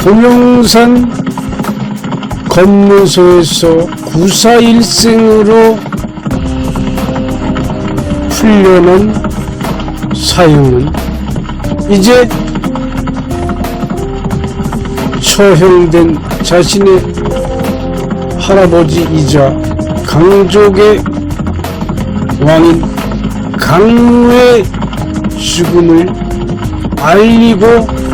동영산 검문소에서 구사일생으로 훈련한 사형은 이제 처형된 자신의 할아버지이자 강족의 왕인 강무의 죽음을 알리고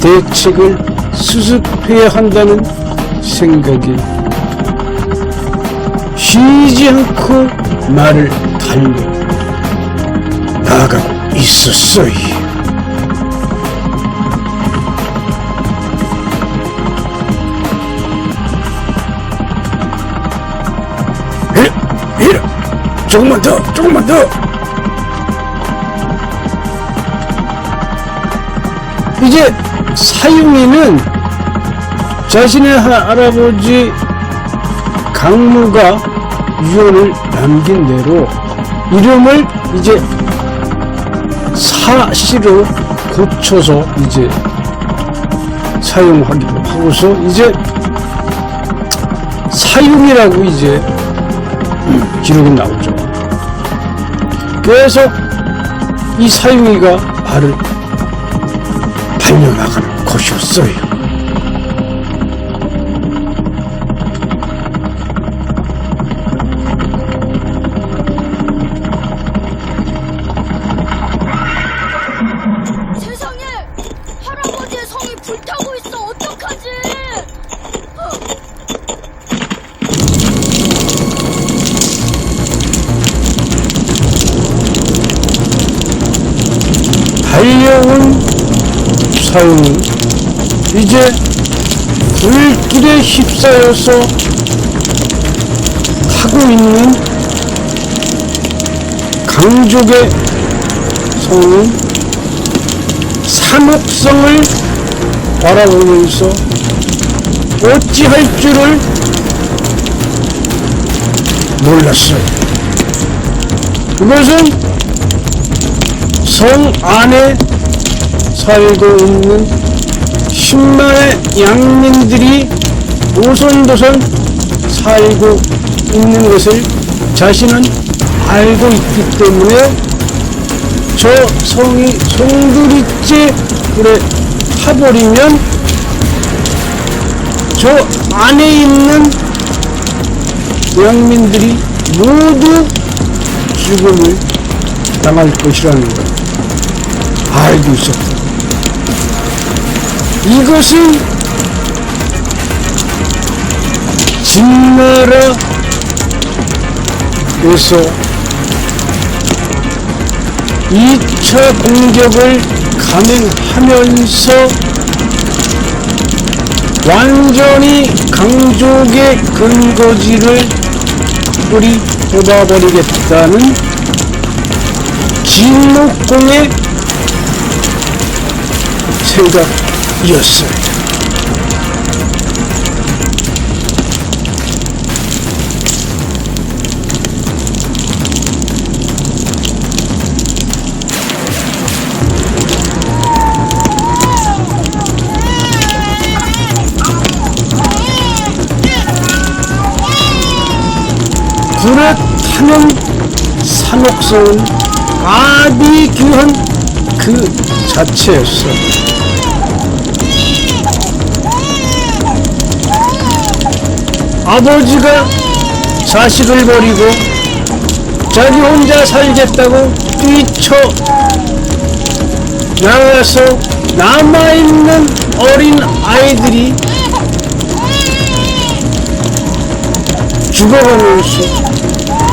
대책을 수습해야 한다는 생각에 쉬지 않고 말을 달려 나아가고 있었어요. 조금만 더, 조금만 더. 이제 사유미는 자신의 할아버지 강무가 유언을 남긴 대로 이름을 이제 사시로 고쳐서 이제 사용하기로 하고서 이제 사유미라고 이제 기록이 나오죠. 그래서 이 사유미가 말을 달려나가는 것이었어요. 세상에! 할아버지의 성이 불타고 있어! 어떡하지? 달려온 사유는 이제 불길에 휩싸여서 타고 있는 강족의 성은 산옥성을 바라보면서 어찌할 줄을 몰랐어요. 그것은 성 안에 살고 있는 10만의 양민들이 오손도손 살고 있는 것을 자신은 알고 있기 때문에 저 성이 송두리째 불에 타버리면 저 안에 있는 양민들이 모두 죽음을 당할 것이라는 걸 알고 있었다. 이것은 진나라에서 이 2차 공격을 감행하면서 완전히 강족의 근거지를 뿌리 뽑아버리겠다는 진목공의 생각이었어요. 불에 타는 산옥성은 아비규한 그 자체였어. 아버지가 자식을 버리고 자기 혼자 살겠다고 뛰쳐 나가서 남아있는 어린 아이들이 죽어가면서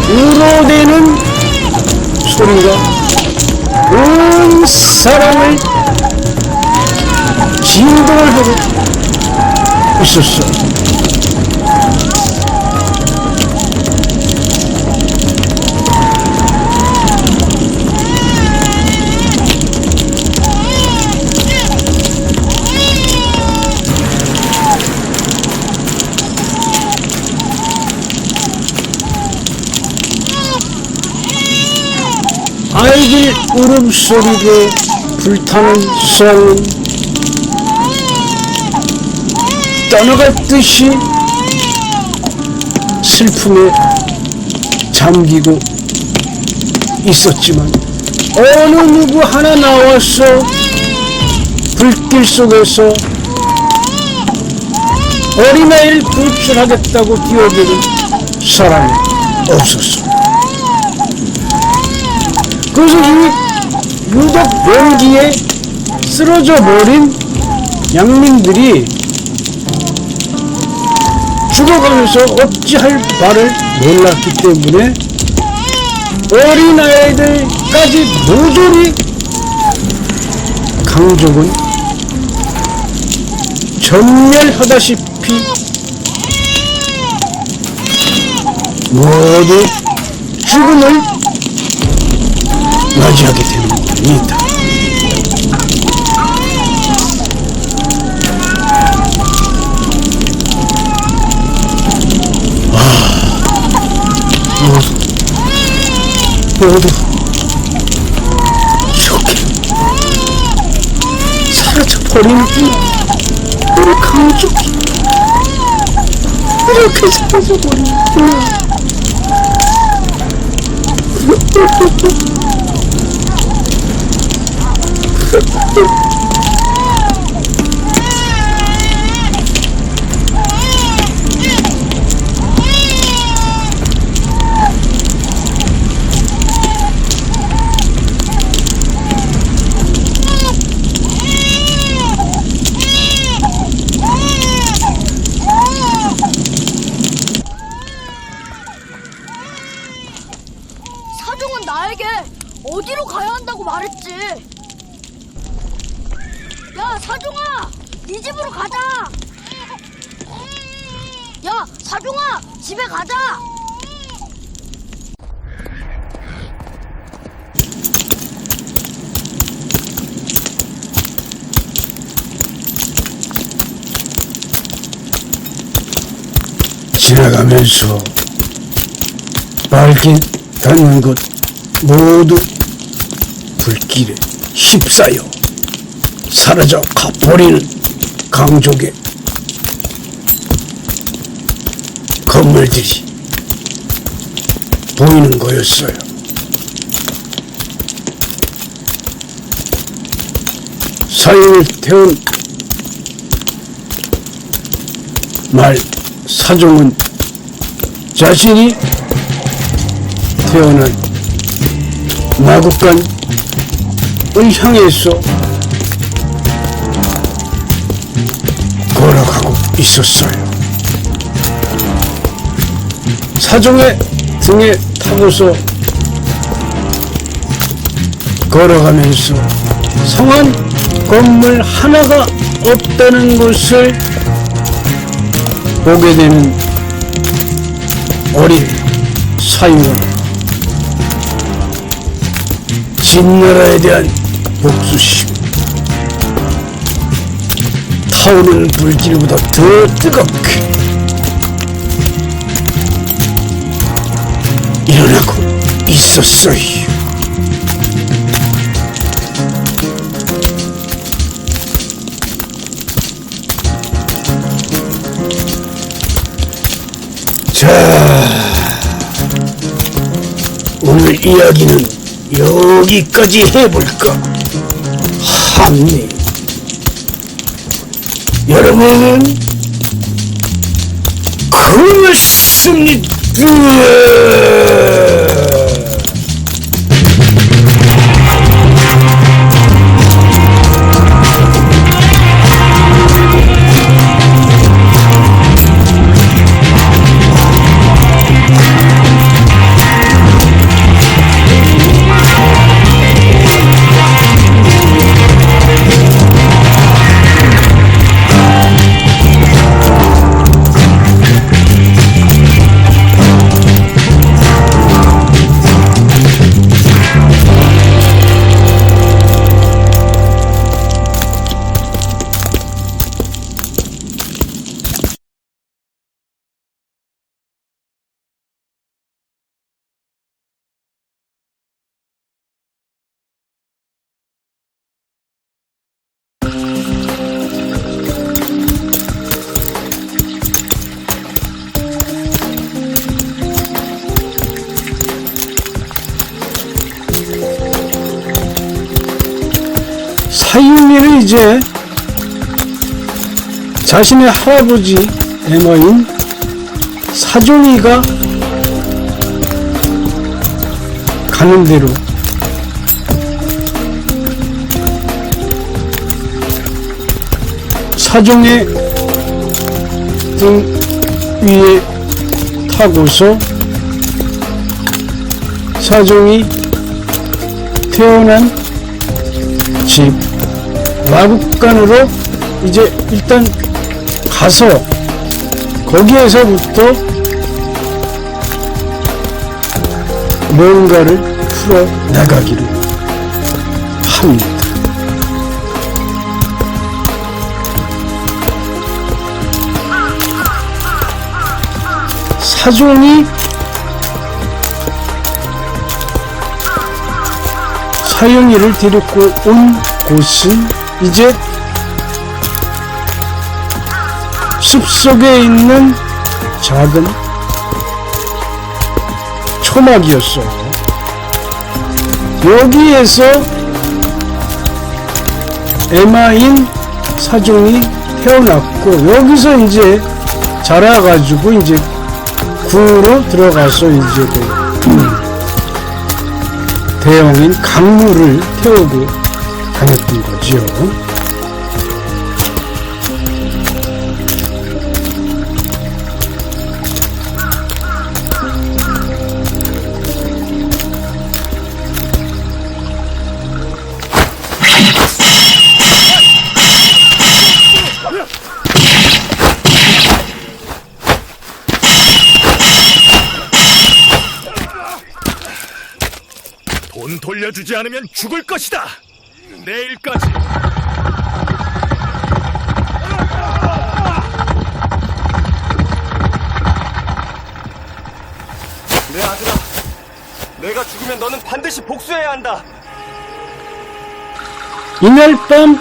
울어대는 소리가 온 사람을 진동을 하고 있었어. 아이들 울음소리로 불타는 성은 떠나갈 듯이 슬픔에 잠기고 있었지만 어느 누구 하나 나와서 불길 속에서 어린아이를 구출하겠다고 뛰어드는 사람이 없었어. 그래서 이 유독 연기에 쓰러져 버린 양민들이 죽어가면서 어찌할 바를 몰랐기 때문에 어린아이들까지 모조리 강족은 전멸하다시피 모두 죽음을 맞이하게 되는 겁니다. 모두 이렇게 사라져버리는구나. 우리 강족이 이렇게 사라져버리는구나. 사종은 나에게 어디로 가야 한다고 말했지. 야, 사종아, 네 집으로 가자. 야, 사종아, 집에 가자. 지나가면서 밝게 닿는 것 모두 불길에 휩싸여 사라져 가버리는 강족의 건물들이 보이는 거였어요. 사형을 태운 말 사종은 자신이 태어난 마국간을 향해서 걸어가고 있었어요. 사종의 등에 타고서 걸어가면서 성한 건물 하나가 없다는 것을 보게 되는 어린 사유는 진나라에 대한 복수심, 타오르는 불길보다 더 뜨겁게 일어나고 있었어요. 자, 오늘 이야기는 여기까지 해볼까 합니다. 여러분, 고맙습니다. 이제 자신의 할아버지 에마인 사종이가 가는 대로 사종의 등 위에 타고서 사종이 태어난 집 마국간으로 이제 일단 가서 거기에서부터 뭔가를 풀어나가기로 합니다. 사종이 사형이를 데리고 온 곳은 이제 숲속에 있는 작은 초막이었어요. 여기에서 에마인 사종이 태어났고 여기서 이제 자라가지고 이제 궁으로 들어가서 이제 대형인 강물을 태우고 다녔던 거지요. 돈 돌려주지 않으면 죽을 것이다. 내일까지. 내 아들아, 내가 죽으면 너는 반드시 복수해야 한다. 이날 밤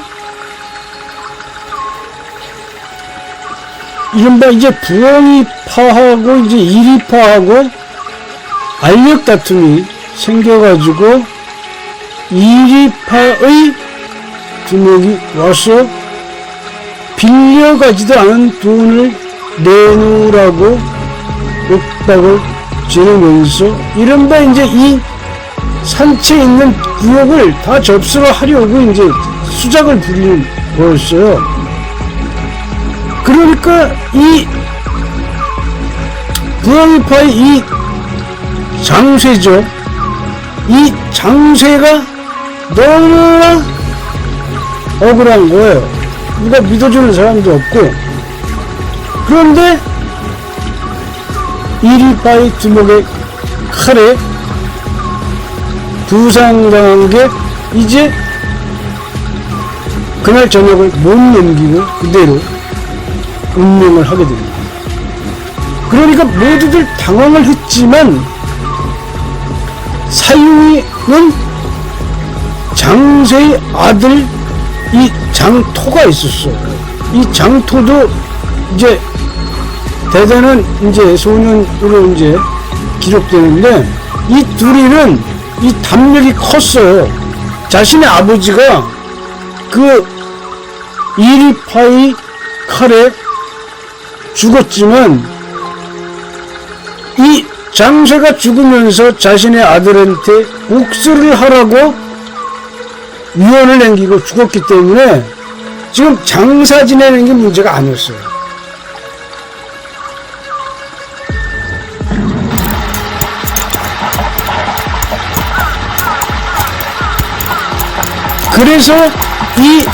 이른바 이제 부엉이파하고 이제 이리파하고 알력 다툼이 생겨가지고 이리파의 두목이 와서 빌려가지도 않은 돈을 내놓으라고 윽박을 지르면서 이른바 이제 이 산채에 있는 부역을 다 접수를 하려고 이제 수작을 부리는 거였어요. 그러니까 이 부엉이파의 이 장쇠죠. 이 장쇠가 너무나 억울한 거예요. 누가 믿어주는 사람도 없고. 그런데 이리파의 두목의 칼에 부상당한 게 이제 그날 저녁을 못 넘기고 그대로 운명을 하게 됩니다. 그러니까 모두들 당황을 했지만 사유이는 장쇠의 아들 이 장토가 있었어. 이 장토도 이제 대단한 이제 소년으로 이제 기록되는데 이 둘이는 이 담력이 컸어요. 자신의 아버지가 그 이리파의 칼에 죽었지만 이 장쇠가 죽으면서 자신의 아들한테 복수를 하라고 유언을 남기고 죽었기 때문에 지금 장사 지내는 게 문제가 아니었어요. 그래서 이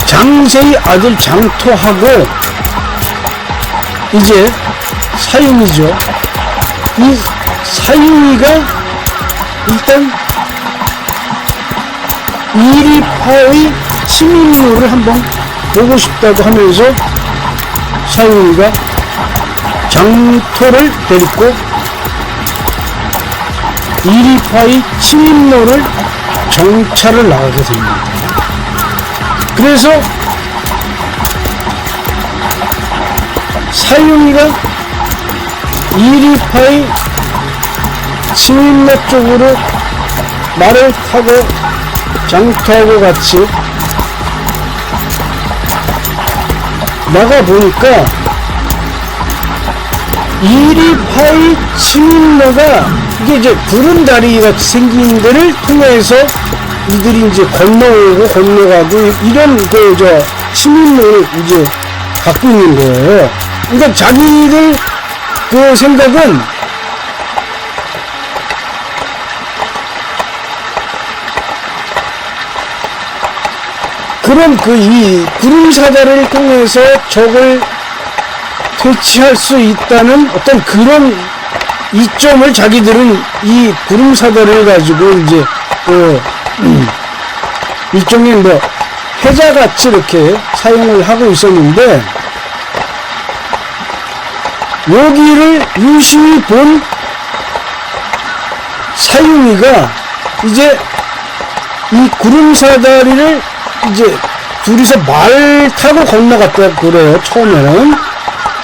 장쇠의 아들 장토하고 이제 사유이죠. 이 사유이가 일단 이리파의 침입로를 한번 보고 싶다고 하면서 사유이가 장토를 데리고 이리파의 침입로를 정찰을 나가게 됩니다. 그래서 사유이가 이리파의 침입로 쪽으로 말을 타고 장토하고 같이 나가보니까 128 시민로가 이게 이제 구름다리 같이 생긴 데를 통해서 이들이 이제 건너오고 건너가고 이런 시민로를 이제 갖고 있는 거예요. 그러니까 자기들 그 생각은 그럼 이 구름사다리를 통해서 적을 퇴치할 수 있다는 어떤 그런 이점을 자기들은 이 구름사다리를 가지고 이제 일종의 뭐 해자같이 이렇게 사용을 하고 있었는데, 여기를 유심히 본 사유미가 이제 이 구름사다리를 이제 둘이서 말 타고 건너갔다 그래요, 처음에는.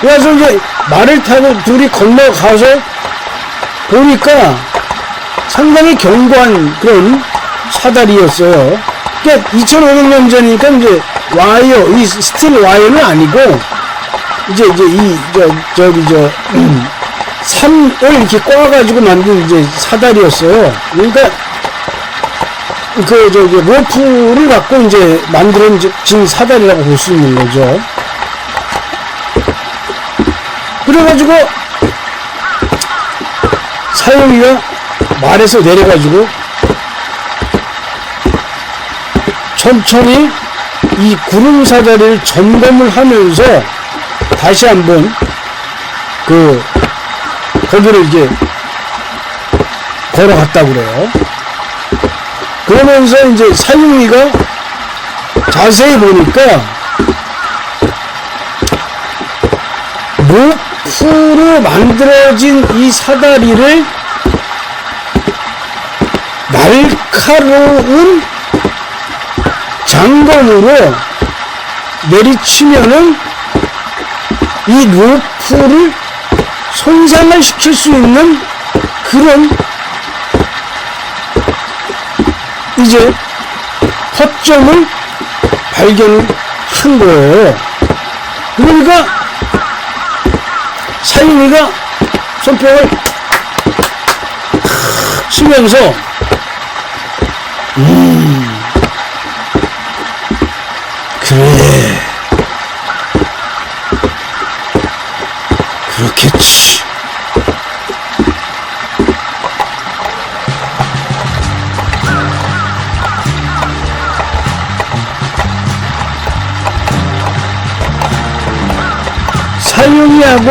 그래서 이제 말을 타고 둘이 건너가서 보니까 상당히 견고한 그런 사다리였어요. 그러니까 2500년 전이니까 이제 와이어, 이 스틸 와이어는 아니고, 이제 산을 이렇게 꽈가지고 만든 이제 사다리였어요. 그러니까 로프를 갖고 이제 만들어진 사다리라고 볼 수 있는 거죠. 그래가지고 사용이가 말에서 내려가지고 천천히 이 구름사다리를 점검을 하면서 다시 한번 거기를 이제 걸어갔다고 그래요. 그러면서 이제 사유미가 자세히 보니까 로프로 만들어진 이 사다리를 날카로운 장검으로 내리치면은 이 로프를 손상을 시킬 수 있는 그런 이제 허점을 발견한 거예요. 그러니까 사유미가 손뼉을 치면서 그래, 그렇겠지. 사유미하고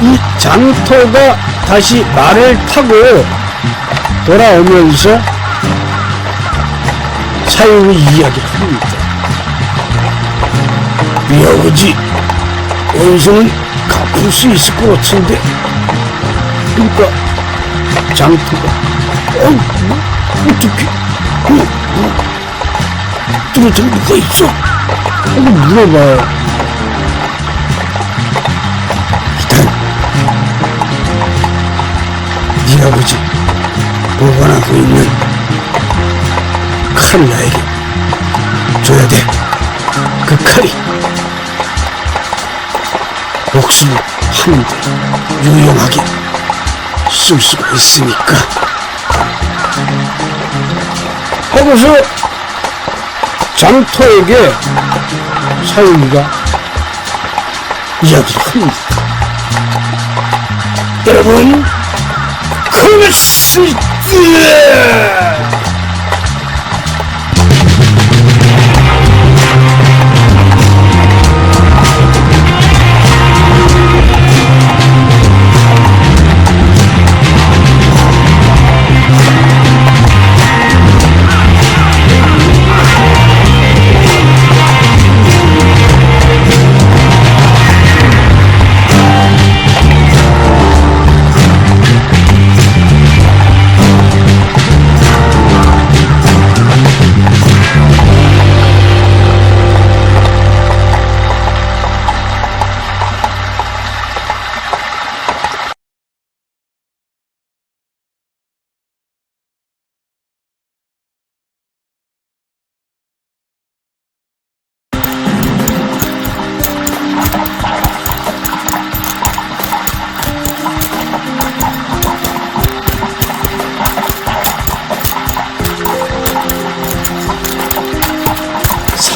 이 장터가 다시 말을 타고 돌아오면서 사유미 이야기를 합니다. 이 아버지, 원수는 갚을 수 있을 것 같은데. 그러니까 장터가 어떻게 뚜렷한 누가 있어? 한번 물어봐요. 네 아버지 보관하고 있는 칼을 나에게 줘야 돼. 그 칼이 복수를 하는데 유용하게 쓸 수가 있으니까. 하고서 장터에게 사유미가 이야기를 합니다. 여러분, 고맙습니다.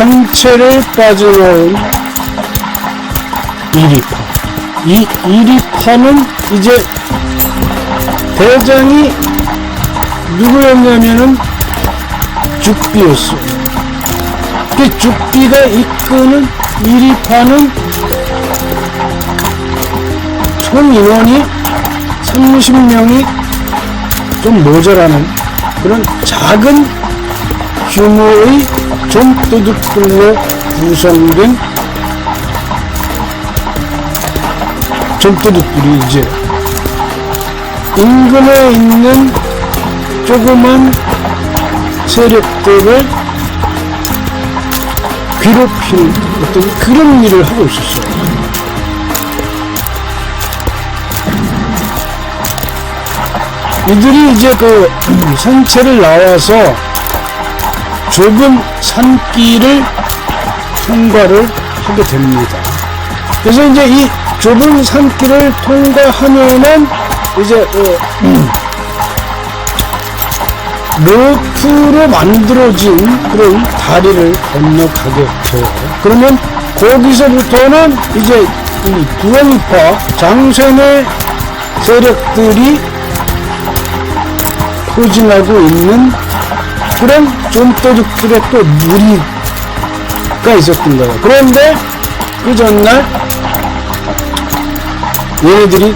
상체를 빠져나온 이리파. 이 이리파는 이제 대장이 누구였냐면은 죽비였어요. 그 죽비가 이끄는 이리파는 총 인원이 30명이 좀 모자라는 그런 작은 규모의 좀도둑들로 구성된 좀도둑들이 이제 인근에 있는 조그만 세력들을 괴롭히는 어떤 그런 일을 하고 있었어요. 이들이 이제 그 산책을 나와서 좁은 산길을 통과를 하게 됩니다. 그래서 이제 이 좁은 산길을 통과하면은 이제 로프로 만들어진 그런 다리를 건너가게 돼요. 그러면 거기서부터는 이제 이 부엉이파 장쇠내 세력들이 포진하고 있는 그런 좀도둑들의 또 무리가 있었던 거예요. 그런데 그 전날 얘네들이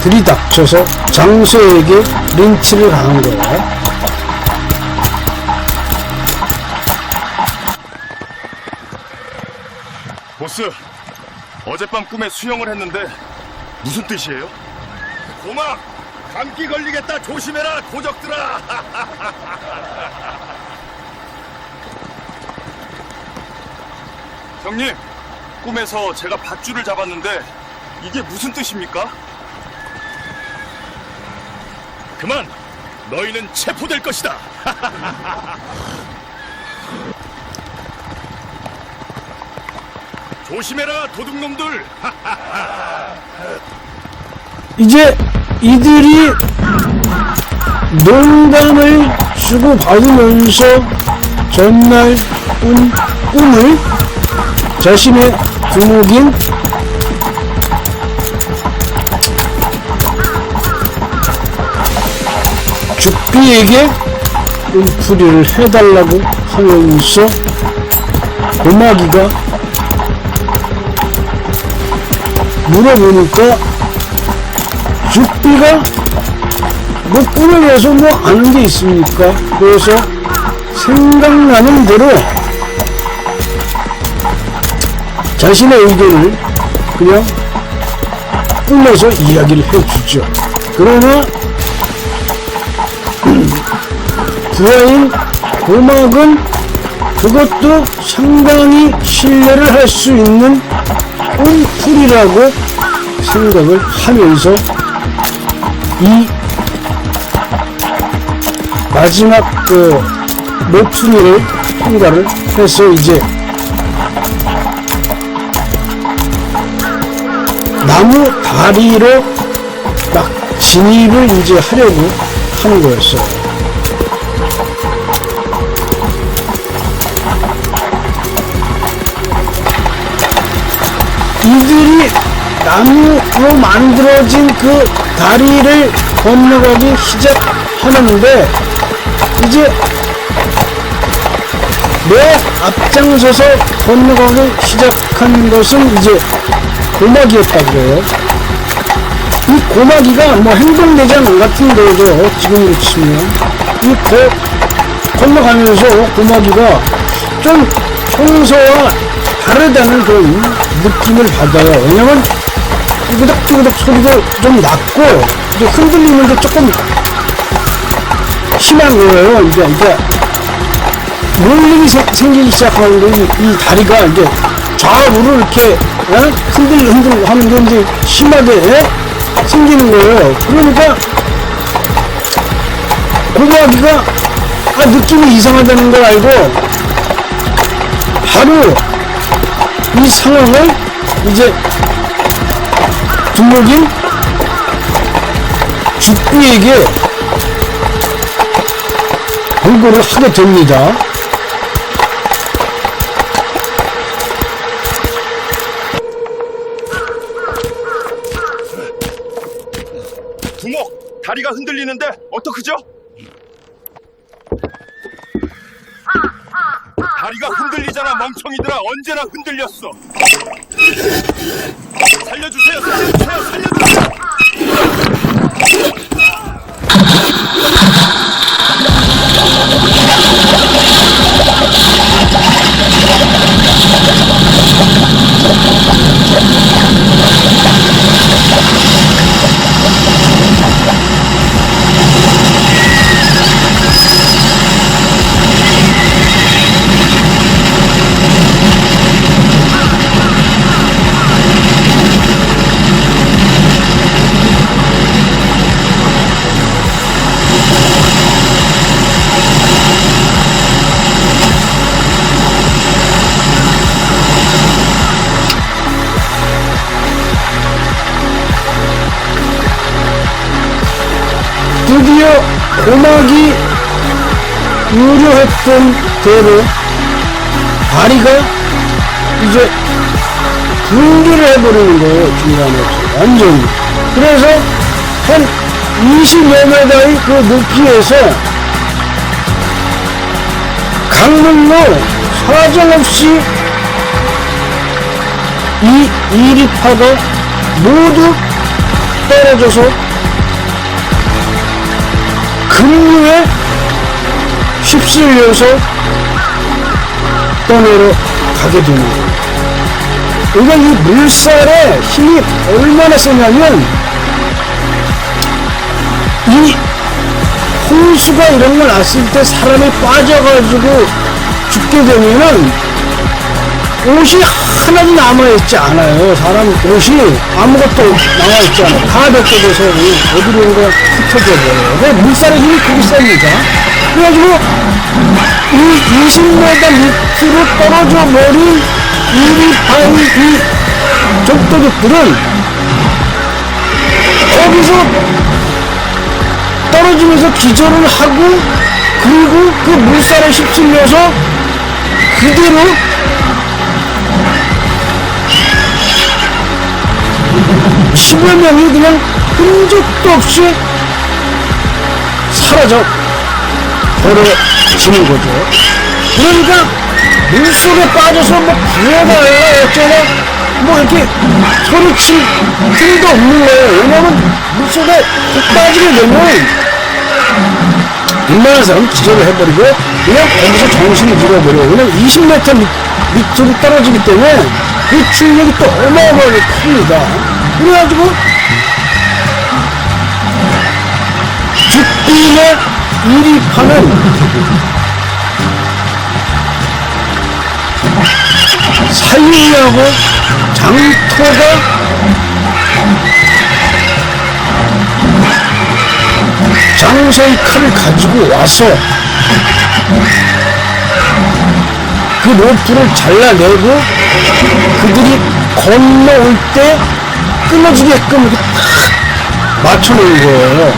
들이닥쳐서 장쇠에게 린치를 당한 거예요. 보스, 어젯밤 꿈에 수영을 했는데 무슨 뜻이에요? 고막! 감기 걸리겠다. 조심해라, 도적들아. 형님, 꿈에서 제가 밧줄을 잡았는데 이게 무슨 뜻입니까? 그만! 너희는 체포될 것이다. 조심해라, 도둑놈들. 이제 이들이 농담을 주고받으면서 전날 꾼 꿈을 자신의 두목인 죽비에게 꿈풀이를 해달라고 하면서 고마기가 물어보니까 죽비가 뭐 꿈에서 뭐 아는 게 있습니까? 그래서 생각나는 대로 자신의 의견을 그냥 꿈에서 이야기를 해주죠. 그러나 부하인 고막은 그것도 상당히 신뢰를 할 수 있는 꿈풀이라고 생각을 하면서 이 마지막 그 모퉁이를 통과를 해서 이제 나무 다리로 막 진입을 이제 하려고 하는 거였어요. 이들이 나무로 만들어진 그 다리를 건너가기 시작하는데 이제 내 앞장서서 건너가기 시작한 것은 이제 고마기였다고 그래요. 이 고마기가 뭐 행동대장 같은 거죠. 지금으로 치면 이 건너가면서 고마기가 좀 평소와 다르다는 그런 느낌을 받아요. 왜냐면 끄덕끄덕 소리도 좀 낮고 이제 흔들리는 게 조금 심한 거예요. 이제 롤링이 생기기 시작하는데 이 다리가 이제 좌우로 이렇게 흔들흔들 하는 게 이제 심하게 생기는 거예요. 그러니까 고마기가 느낌이 이상하다는 걸 알고 바로 이 상황을 이제 두목인 죽비에게 보고를 하게 됩니다. 다리가 흔들리는데 어떡하죠? 다리가 흔들리잖아, 멍청이들아. 언제나 흔들렸어. 살려주세요, 살려주세요, 살려주세요. 드디어 고막이 우려했던 대로 다리가 이제 붕괴를 해버리는 거예요. 중간에서 완전히. 그래서 한 20여 메다의 그 높이에서 강물로 사정없이 이 이리파가 모두 떨어져서 급류에 휩쓸려서 떠내려 가게 되는 거예요. 그러니까 이 물살의 힘이 얼마나 세냐면 이 홍수가 이런 거 났을 때 사람이 빠져가지고 죽게 되면은 옷이 하나도 남아있지 않아요. 사람 옷이 아무것도 남아있지 않아요. 다 벗겨져서 어디론가 흩어져 버려요. 근데 물살의 힘이 그렇게 셉니다. 그래가지고 이 20m 밑으로 떨어져 버린 이리파의 이 적도둑들은 거기서 떨어지면서 기절을 하고 그리고 그 물살에 휩쓸려서 그대로 10여 명이 그냥 흔적도 없이 사라져 버려지는 거죠. 그러니까 물속에 빠져서 뭐 구해달라 어쩌나 뭐 이렇게 소리칠 힘도 없는 거예요. 왜냐면 물속에 푹 빠지게 되면 웬만한 사람은 기절을 해버리고 그냥 거기서 정신을 잃어버려요. 왜냐면 20m 밑으로 떨어지기 때문에 그 충격이 또 어마어마하게 큽니다. 그래가지고 죽빈의 이리파는 살리려고 장터가 장서의 칼을 가지고 와서 그 로프를 잘라내고 그들이 건너올 때 끊어지게끔 이렇게 탁 맞춰놓은 거예요.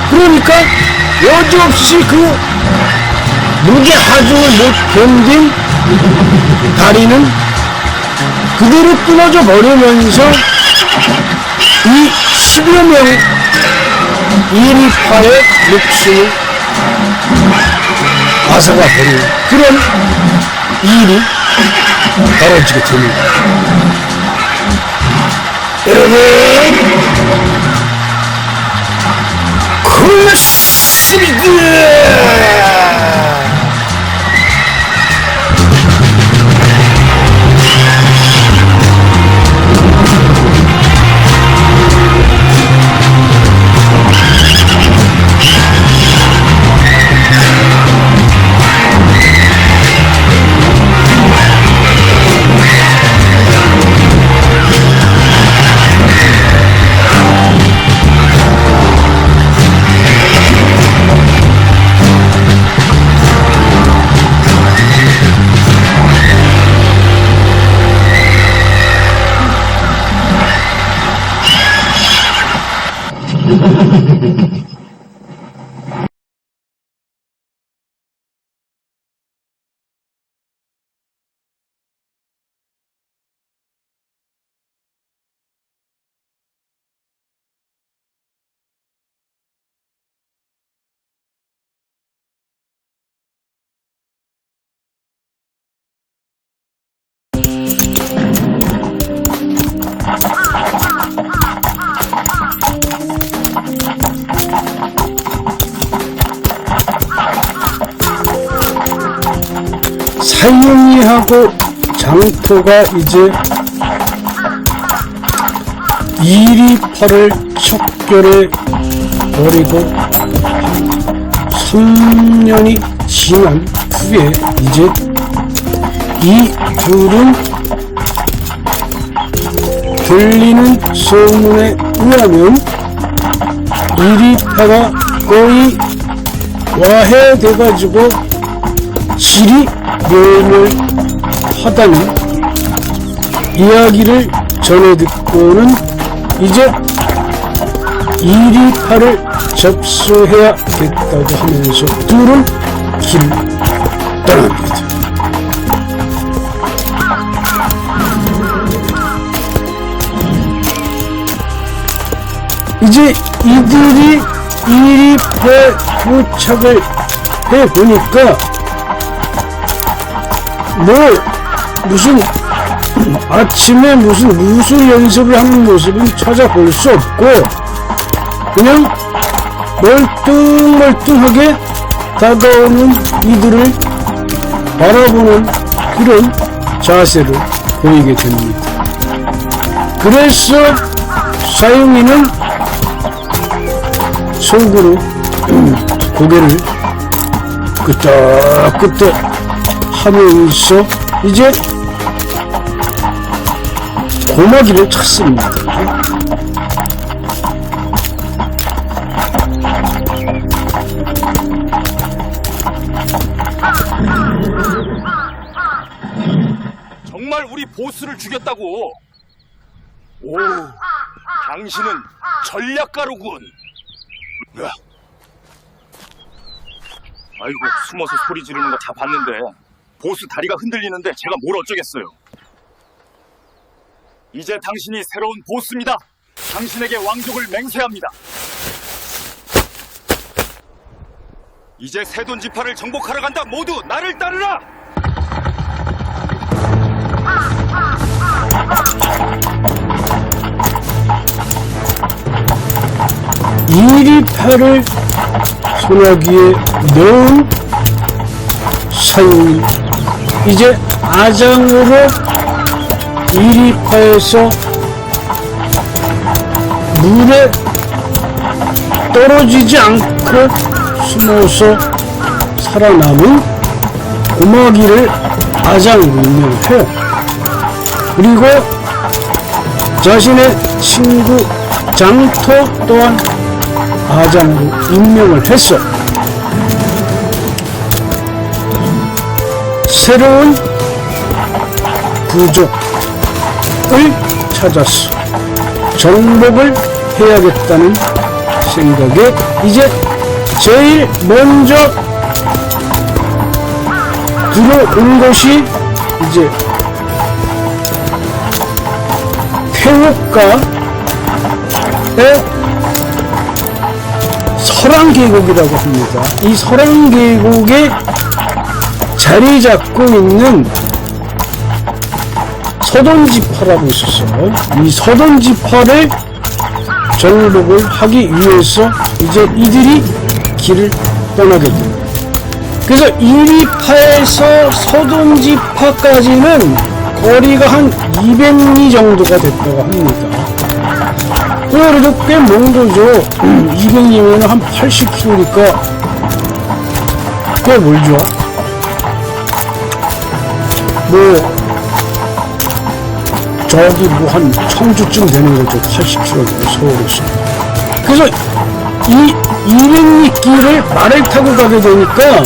그러니까 여지없이 그 무게 하중을 못 견딘 다리는 그대로 끊어져 버리면서 이 10여 명 이리파의 목숨을 앗아가 버리는 그런 일이 벌어지게 됩니다. 여러분, 고맙습니다. 사윤이하고 장터가 이제 이리파를 척결해 버리고 3년이 지난 후에 이제 이 둘은 들리는 소문에 의하면 이리파가 거의 와해돼가지고 질이 멸멸하다는 이야기를 전해 듣고는 이제 이리파를 접수해야겠다고 하면서 둘은 길을 떠납니다. 이제 이들이 이리파에 도착을 해보니까 무슨 아침에 무슨 무술 연습을 하는 모습은 찾아볼 수 없고 그냥 멀뚱멀뚱하게 다가오는 이들을 바라보는 그런 자세를 보이게 됩니다. 그래서 사용이는 속으로 고개를 끄덕끄덕 하면서 이제 고마기를 찾습니다. 정말 우리 보스를 죽였다고. 오, 당신은 전략가로군. 아이고, 숨어서 소리 지르는 거 다 봤는데 보스 다리가 흔들리는데 제가 뭘 어쩌겠어요. 이제 당신이 새로운 보스입니다. 당신에게 왕족을 맹세합니다. 이제 세돈지파를 정복하러 간다. 모두 나를 따르라. 이리파를 소나기에 넣은 사용이 이제 아장으로 이리파에서 물에 떨어지지 않고 숨어서 살아남은 고마기를 아장으로 임명해요. 그리고 자신의 친구 장터 또한 아장으로 임명을 했어. 새로운 부족을 찾아서 정복을 해야겠다는 생각에 이제 제일 먼저 들어온 것이 이제 태국가의 설왕계곡이라고 합니다. 이 설왕계곡에 자리 잡고 있는 서돈지파라고 있었어요. 이 서돈지파를 정복을 하기 위해서 이제 이들이 길을 떠나게 됩니다. 그래서 이리파에서 서돈지파까지는 거리가 한 200리 정도가 됐다고 합니다. 그래도 꽤 먼 거죠. 200리면 한 80km니까 꽤 멀죠. 저기 한 청주쯤 되는 거죠. 80km 서울에서. 그래서 이 200리 길을 말을 타고 가게 되니까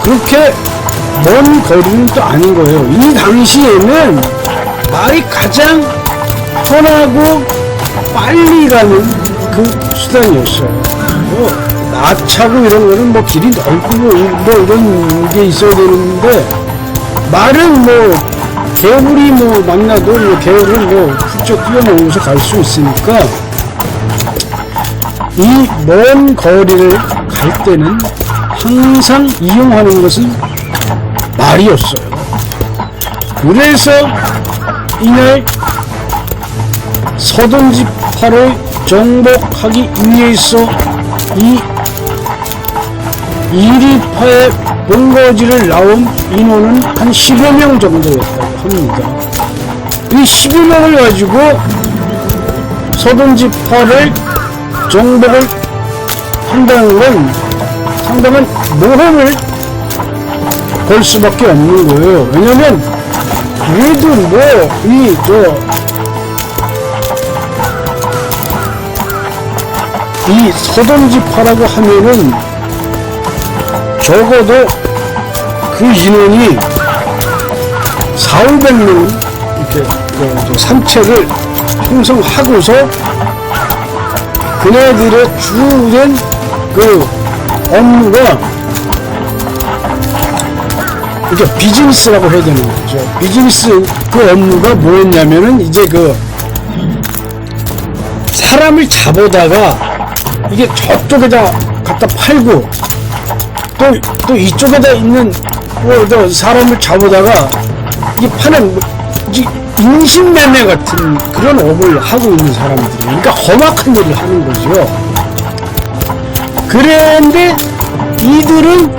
그렇게 먼 거리는 또 아닌 거예요. 이 당시에는 말이 가장 편하고 빨리 가는 그 수단이었어요. 나차고 이런 거는 길이 넓고 이런 게 있어야 되는데 말은 개울이 만나도 개울을 훌쩍 뛰어넘으면서 갈 수 있으니까 이 먼 거리를 갈 때는 항상 이용하는 것은 말이었어요. 그래서 이날 서돈지파를 정복하기 위해서 이 2리파의 본거지를 나온 인원은 한 10여 명 정도였다고 합니다. 이 10여 명을 가지고 서든지파를 정복을 한다는 건 상당한 모험을 걸 수밖에 없는 거예요. 왜냐면 그래도 이 서든지파라고 하면은 적어도 그 인원이 4,500명 이렇게 산책을 형성하고서 그네들의 주된 그 업무가 그러니까 비즈니스라고 해야 되는 거죠. 비즈니스 그 업무가 뭐였냐면은 이제 그 사람을 잡아다가 이게 저쪽에다 갖다 팔고 또 이쪽에다 있는 또 사람을 잡아다가 이게 파는 인신매매 같은 그런 업을 하고 있는 사람들이 그러니까 험악한 일을 하는 거죠. 그런데 이들은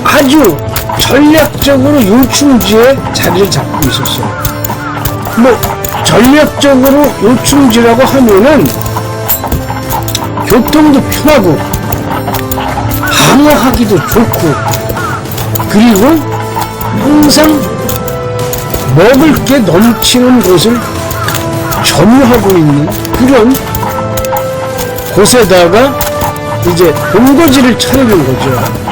아주 전략적으로 요충지에 자리를 잡고 있었어요. 뭐 전략적으로 요충지라고 하면은 교통도 편하고 방어하기도 좋고 그리고 항상 먹을 게 넘치는 곳을 점유하고 있는 그런 곳에다가 이제 본거지를 차리는 거죠.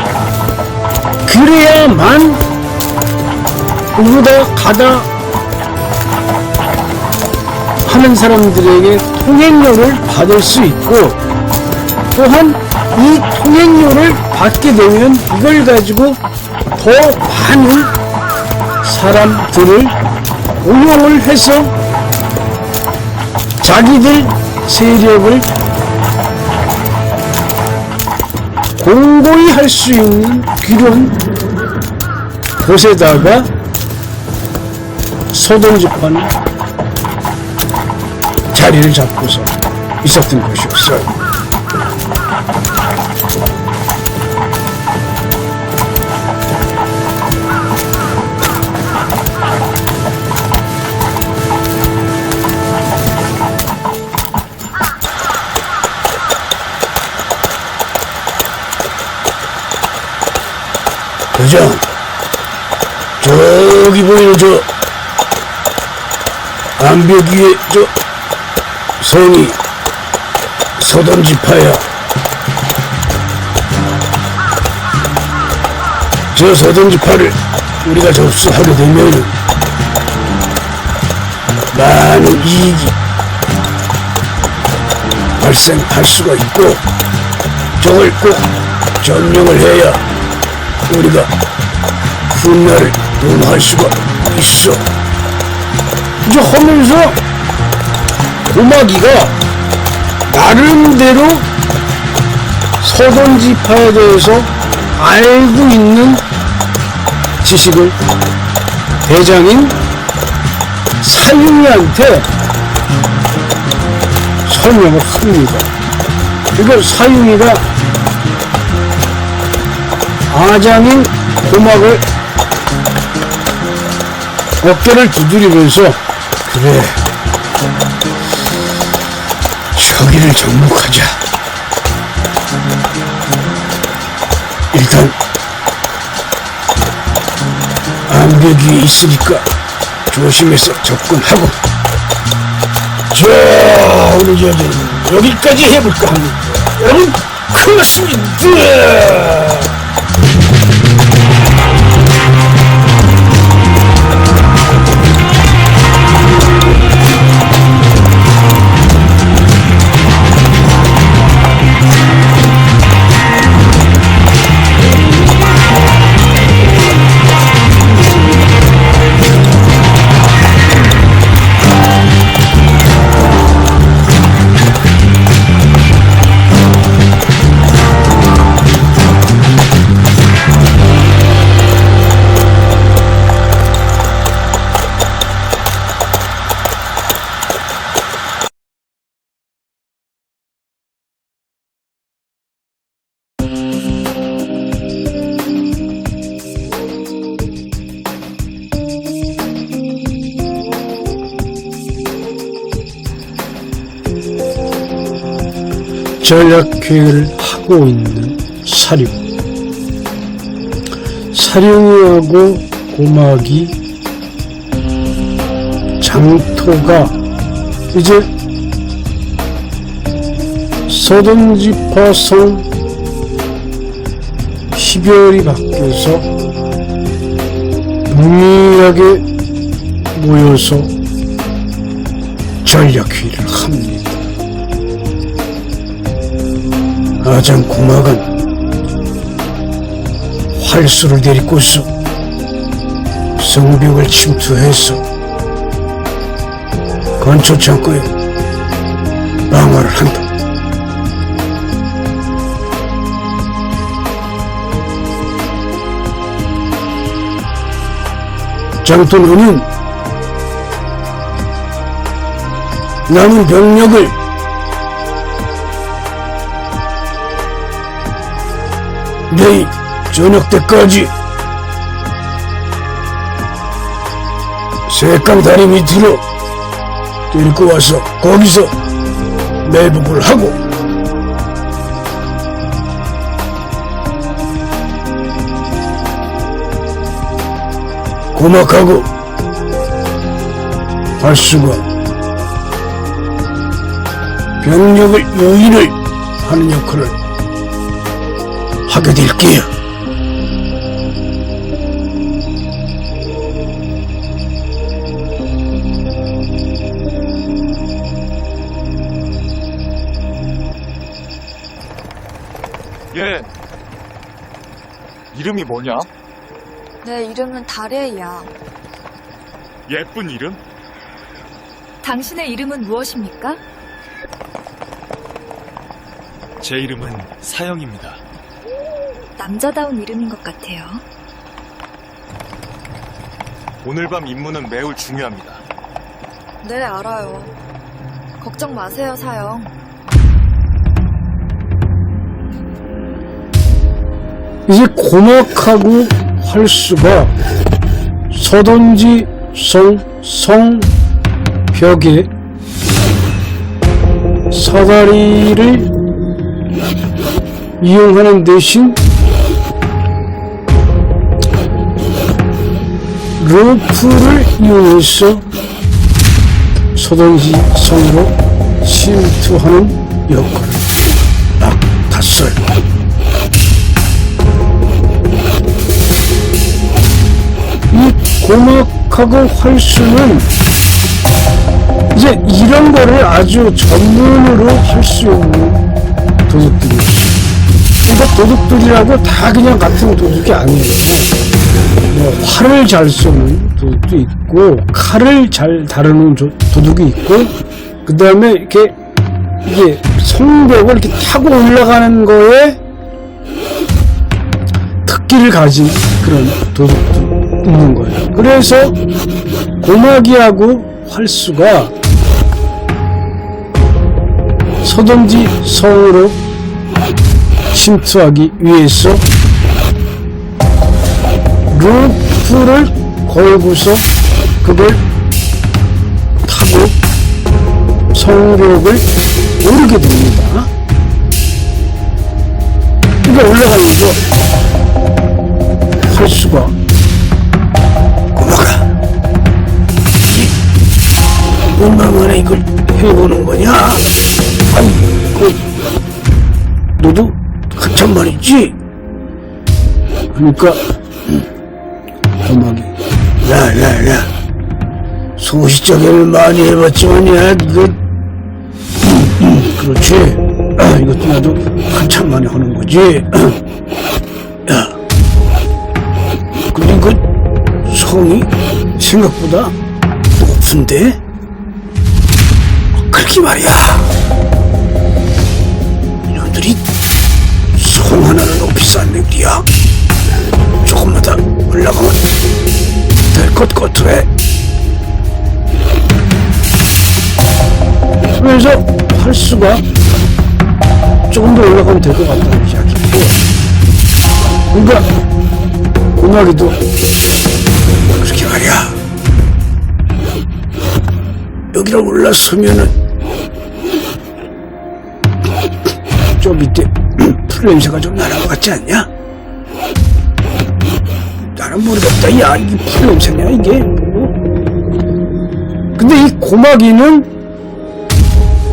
그래야만 오다 가다 하는 사람들에게 통행료를 받을 수 있고 또한 이 통행료를 받게 되면 이걸 가지고 더 많은 사람들을 운용을 해서 자기들 세력을 공고히 할 수 있는 그런 곳에다가 서든지파는 자리를 잡고서 있었던 것이었어요. 대장, 저기 보이는 저 암벽 위에 저 성이 서든지파야. 저 서든지파를 우리가 접수하게 되면 많은 이익이 발생할 수가 있고 저걸 꼭 점령을 해야 우리가 훗날을 도모할 수가 있어. 이제 하면서 고마기가 나름대로 서든지파에 대해서 알고 있는 지식을 대장인 사융이한테 설명을 합니다. 그러니까 사융이가 아장인 고막을 어깨를 두드리면서 그래 저기를 정복하자. 일단 암벽 위에 있으니까 조심해서 접근하고 자 우리 저기 여기까지 해볼까 합니다. 여러분 그렇습니다. 전략회의를 하고 있는 사령이하고 고막이 장토가 이제 서동지파성 희별이 바뀌어서 무리하게 모여서 전략회의를 합니다. 아장 고막은 활수를 데리고서 성벽을 침투해서 건초 창고에 방어를 한다. 장토는 남은 병력을 내일 저녁 때까지 새강 다리 밑으로 데리고 와서 거기서 매복을 하고 고막하고 활수가 병력을 유인을 하는 역할을 하게 될게요. 얘 이름이 뭐냐? 내 이름은 다레이야. 예쁜 이름? 당신의 이름은 무엇입니까? 제 이름은 사형입니다. 남자다운 이름인 것 같아요. 오늘 밤 임무는 매우 중요합니다. 네, 알아요. 걱정 마세요, 사형. 이제 고막하고 활수가 서던지 성벽에 사다리를 이용하는 대신 로프를 이용해서 서던지 성으로 침투하는 역할을 맡았어요. 이 고막하고 활수는 이제 이런 거를 아주 전문으로 할 수 있는 도둑들이었어요. 그러니까 도둑들이라고 다 그냥 같은 도둑이 아니에요. 뭐 활을 잘 쏘는 도둑도 있고 칼을 잘 다루는 도둑이 있고 그 다음에 이렇게 이게 성벽을 이렇게 타고 올라가는 거에 특기를 가진 그런 도둑도 있는 거예요. 그래서 고막이하고 활수가 서던지 성으로 침투하기 위해서 루프를 걸고서 그걸 타고 성벽을 오르게 됩니다. 그러니까 올라가면서 활수가 고마가 얼마 만에 이걸 해보는 거냐? 아이고 너도 한참 만이지? 그러니까 고막이 야야야 소시적에는 많이 해봤지만 야 이거 그렇지 이것도 나도 한참 만에 하는 거지. 야 근데 그 성이 생각보다 높은데? 그렇게 말이야. 이놈들이 성 하나는 높이 쌓는 일이야. 조금만 더 올라가면 될 것 같아. 그래서 활수가 조금 더 올라가면 될 것 같다는 이야기고, 그러니까 고막이도 그렇게 말이야. 여기를 올라서면은 밑에 풀 냄새가 좀 나는 것 같지 않냐? 나는 모르겠다. 야, 이게 풀 냄새냐 이게? 근데 이 고마귀는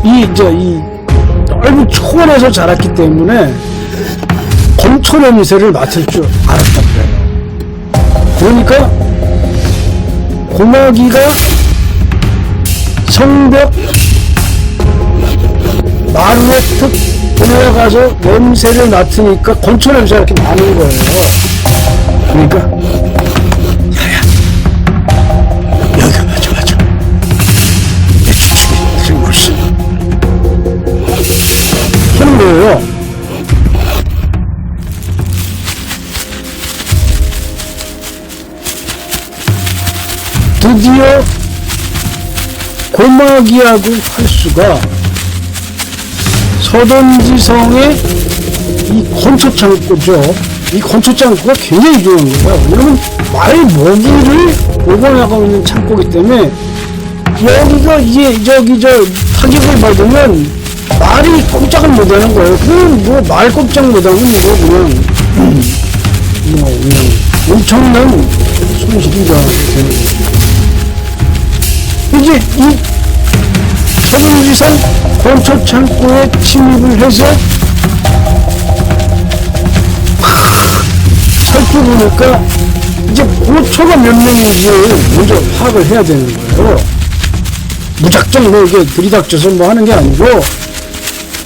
이 넓은 초원에서 자랐기 때문에 건초 냄새를 맡을 줄 알았단 말이에요. 그러니까 고마귀가 성벽 마루에 툭 들어가서 냄새를 맡으니까 건초 냄새가 이렇게 나는 거예요. 그러니까 여기가 맞아. 내 추측이 틀림없어. 하는 거예요. 드디어 고마귀하고 활수가 서던지성의 이 건초창고죠. 이 건초창고가 굉장히 좋은 거예요. 왜냐면 말 먹이를 보관하고 있는 창고이기 때문에 여기가 이제 타격을 받으면 말이 꼼짝을 못하는 거예요. 그냥 뭐 말 꼼짝 못하고 그냥 엄청난 손실이 되는 거예요. 이제 이 서동지산 건초창고에 침입을 해서 살펴보니까 이제 보초가 몇 명인지 먼저 파악을 해야 되는 거예요. 무작정 뭐 이게 들이닥쳐서 뭐 하는 게 아니고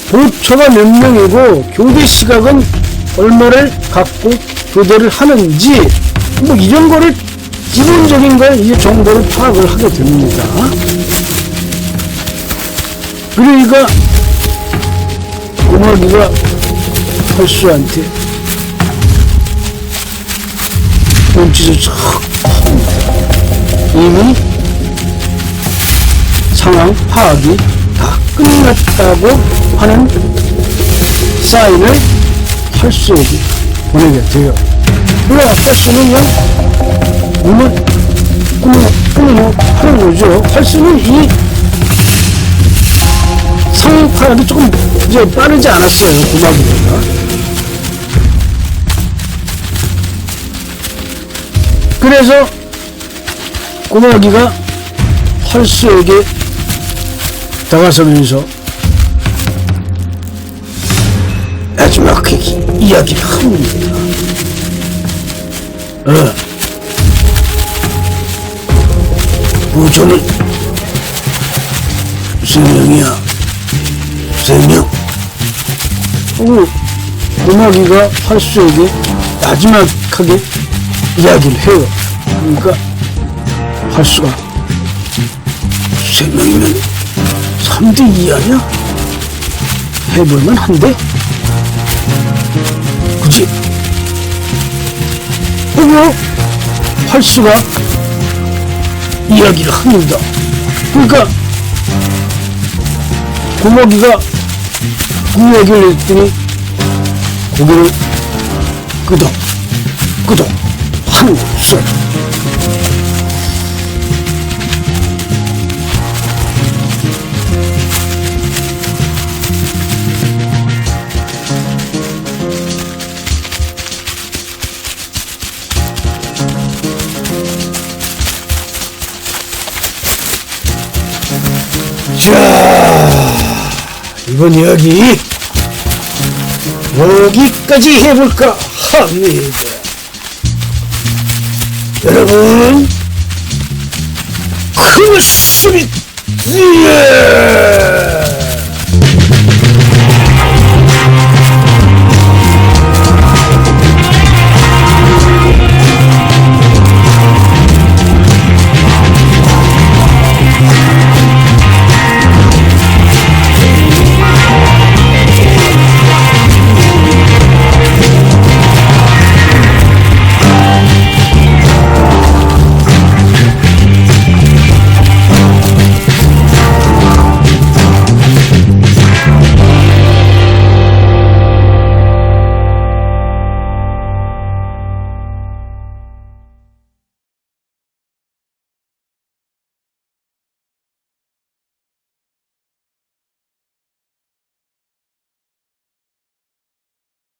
보초가 몇 명이고 교대 시각은 얼마를 갖고 교대를 하는지 뭐 이런 거를 기본적인 걸 이제 정보를 파악을 하게 됩니다. 그러니까 고마귀가 활수한테 몸짓을 싹 이미 상황 파악이 다 끝났다고 하는 사인을 활수에게 보내게 돼요. 그리고 활수는 그냥 꿈을 하는 거죠. 활수는 이 상황 파악이 조금 이제 빠르지 않았어요. 고마귀가. 그래서 고마귀가 활수에게 다가서면서 마지막 이야기를 합니다. 보초는 3명이야. 3명. 고마귀가 활수에게 마지막하게 이야기를 해요. 그러니까 활수가 3명이면 3대2 아니야? 해볼만 한데? 그치? 그리고 활수가 이야기를 합니다. 그러니까 고마귀가 그 이야기를 했더니 고개를 끄덕 하는 거였어. 자, 이번 이야기 여기까지 해볼까 합니다. 여러분, 고맙습니다.